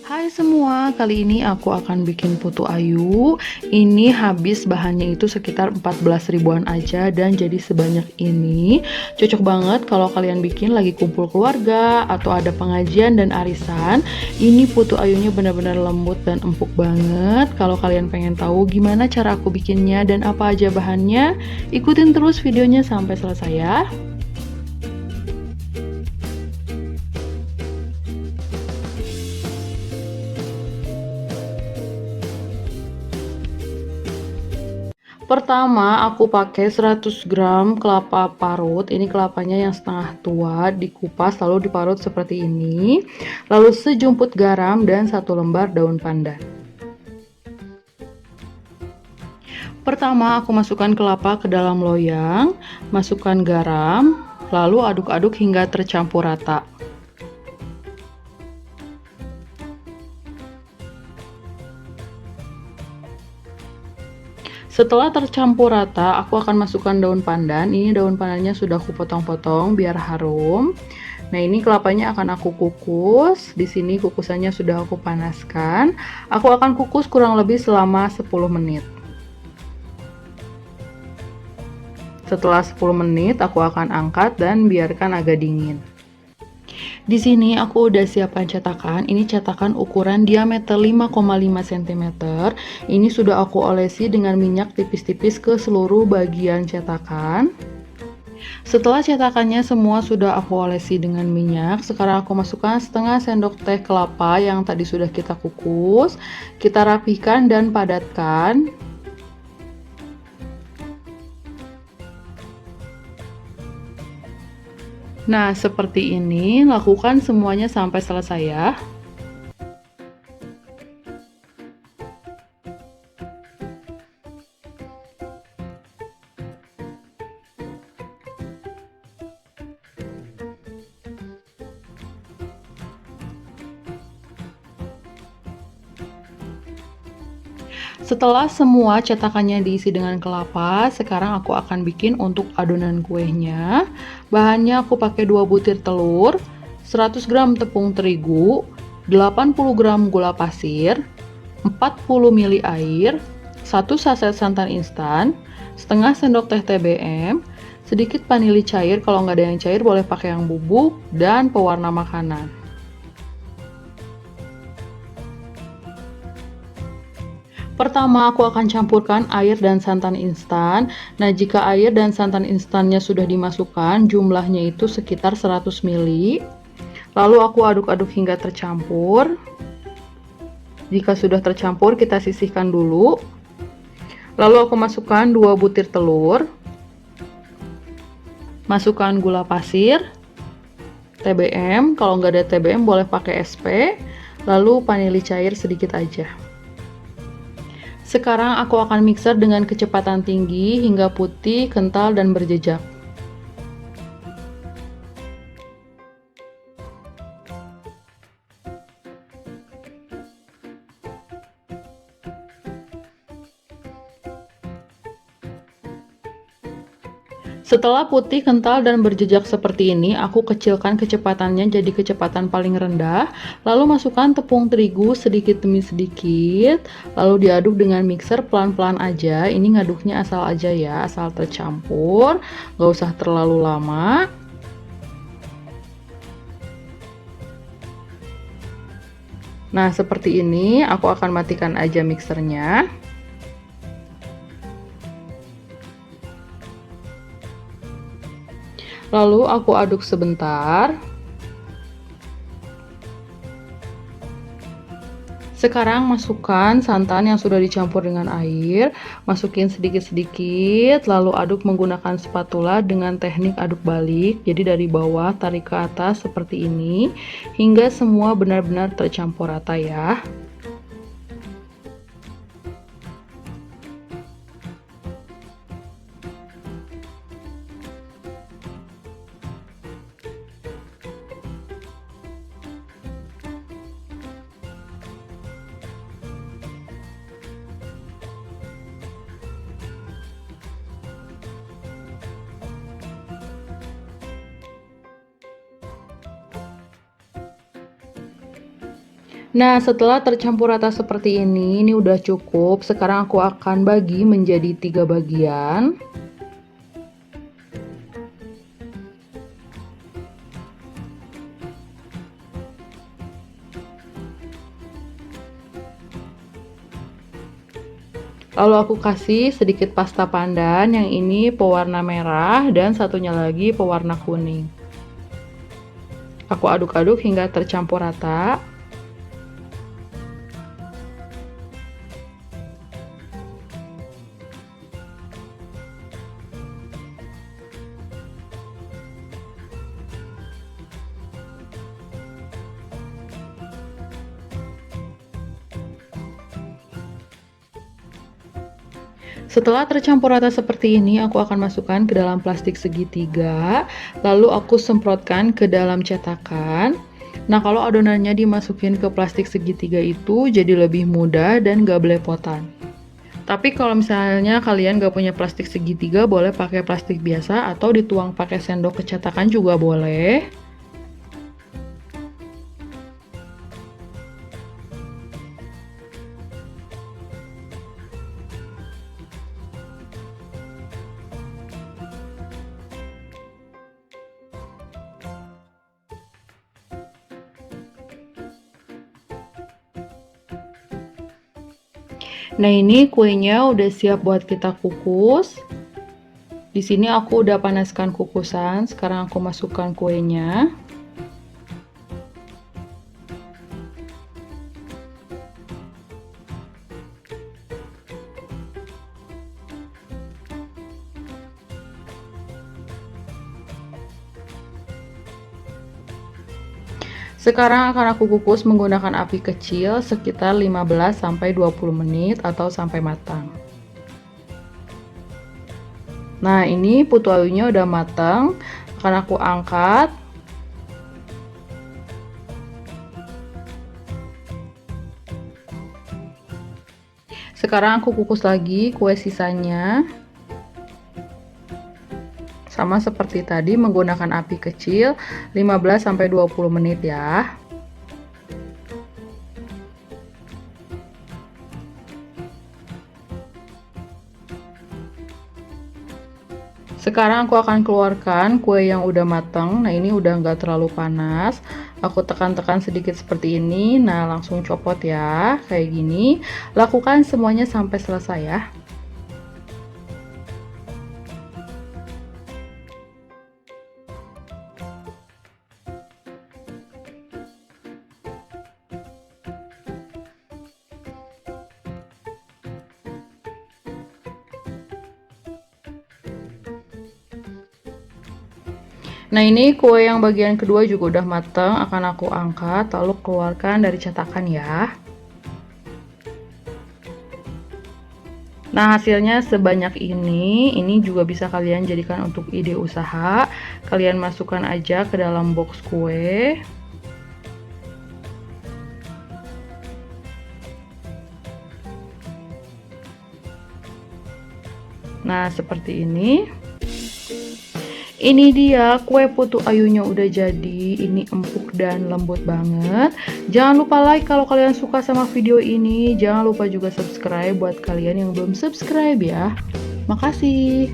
Hai semua, kali ini aku akan bikin putu ayu. Ini habis bahannya itu sekitar 14 ribuan aja dan jadi sebanyak ini. Cocok banget kalau kalian bikin lagi kumpul keluarga atau ada pengajian dan arisan. Ini putu ayunya benar-benar lembut dan empuk banget. Kalau kalian pengen tahu gimana cara aku bikinnya dan apa aja bahannya, ikutin terus videonya sampai selesai ya. Pertama, aku pakai 100 gram kelapa parut. Ini kelapanya yang setengah tua, dikupas lalu diparut seperti ini. Lalu sejumput garam dan 1 lembar daun pandan. Pertama, aku masukkan kelapa ke dalam loyang, masukkan garam, lalu aduk-aduk hingga tercampur rata. Setelah tercampur rata, aku akan masukkan daun pandan. Ini daun pandannya sudah aku potong-potong biar harum. Nah, ini kelapanya akan aku kukus. Di sini kukusannya sudah aku panaskan. Aku akan kukus kurang lebih selama 10 menit. Setelah 10 menit, aku akan angkat dan biarkan agak dingin. Di sini aku udah siapkan cetakan. Ini cetakan ukuran diameter 5,5 cm. Ini sudah aku olesi dengan minyak tipis-tipis ke seluruh bagian cetakan. Setelah cetakannya semua sudah aku olesi dengan minyak, sekarang aku masukkan setengah sendok teh kelapa yang tadi sudah kita kukus. Kita rapihkan dan padatkan. Nah, seperti ini, lakukan semuanya sampai selesai ya. Setelah semua cetakannya diisi dengan kelapa, sekarang aku akan bikin untuk adonan kuenya. Bahannya aku pakai 2 butir telur, 100 gram tepung terigu, 80 gram gula pasir, 40 ml air, 1 saset santan instan, setengah sendok teh TBM, sedikit vanili cair, kalau nggak ada yang cair boleh pakai yang bubuk, dan pewarna makanan. Pertama, aku akan campurkan air dan santan instan. Nah, jika air dan santan instannya sudah dimasukkan, jumlahnya itu sekitar 100 ml. Lalu aku aduk-aduk hingga tercampur. Jika sudah tercampur, kita sisihkan dulu. Lalu aku masukkan 2 butir telur. Masukkan gula pasir, TBM, kalau nggak ada TBM boleh pakai SP. Lalu vanili cair sedikit aja. Sekarang aku akan mixer dengan kecepatan tinggi hingga putih, kental, dan berjejak. Setelah putih, kental, dan berjejak seperti ini, aku kecilkan kecepatannya jadi kecepatan paling rendah. Lalu masukkan tepung terigu sedikit demi sedikit. Lalu diaduk dengan mixer pelan-pelan aja. Ini ngaduknya asal aja ya, asal tercampur. Gak usah terlalu lama. Nah, seperti ini, aku akan matikan aja mixernya. Lalu aku aduk sebentar. Sekarang masukkan santan yang sudah dicampur dengan air, masukin sedikit-sedikit, lalu aduk menggunakan spatula dengan teknik aduk balik. Jadi dari bawah tarik ke atas seperti ini, hingga semua benar-benar tercampur rata ya. Nah, setelah tercampur rata seperti ini udah cukup. Sekarang aku akan bagi menjadi 3 bagian. Lalu aku kasih sedikit pasta pandan, yang ini pewarna merah dan satunya lagi pewarna kuning. Aku aduk-aduk hingga tercampur rata. Setelah tercampur rata seperti ini, aku akan masukkan ke dalam plastik segitiga, lalu aku semprotkan ke dalam cetakan. Nah, kalau adonannya dimasukin ke plastik segitiga itu jadi lebih mudah dan gak belepotan. Tapi kalau misalnya kalian gak punya plastik segitiga, boleh pakai plastik biasa atau dituang pakai sendok ke cetakan juga boleh. Nah, ini kuenya udah siap buat kita kukus. Di sini aku udah panaskan kukusan, sekarang aku masukkan kuenya. Sekarang akan aku kukus menggunakan api kecil sekitar 15-20 menit atau sampai matang. Nah, ini putu ayunya udah matang, akan aku angkat. Sekarang aku kukus lagi kue sisanya. Sama seperti tadi menggunakan api kecil 15-20 menit ya. Sekarang aku akan keluarkan kue yang udah matang. Nah, ini udah nggak terlalu panas. Aku tekan-tekan sedikit seperti ini. Nah, langsung copot ya, kayak gini. Lakukan semuanya sampai selesai ya. Nah, ini kue yang bagian kedua juga udah matang, akan aku angkat lalu keluarkan dari cetakan ya. Nah, hasilnya sebanyak ini juga bisa kalian jadikan untuk ide usaha. Kalian masukkan aja ke dalam box kue. Nah, seperti ini. Ini dia kue putu ayunya udah jadi. Ini empuk dan lembut banget. Jangan lupa like kalau kalian suka sama video ini. Jangan lupa juga subscribe buat kalian yang belum subscribe ya. Makasih.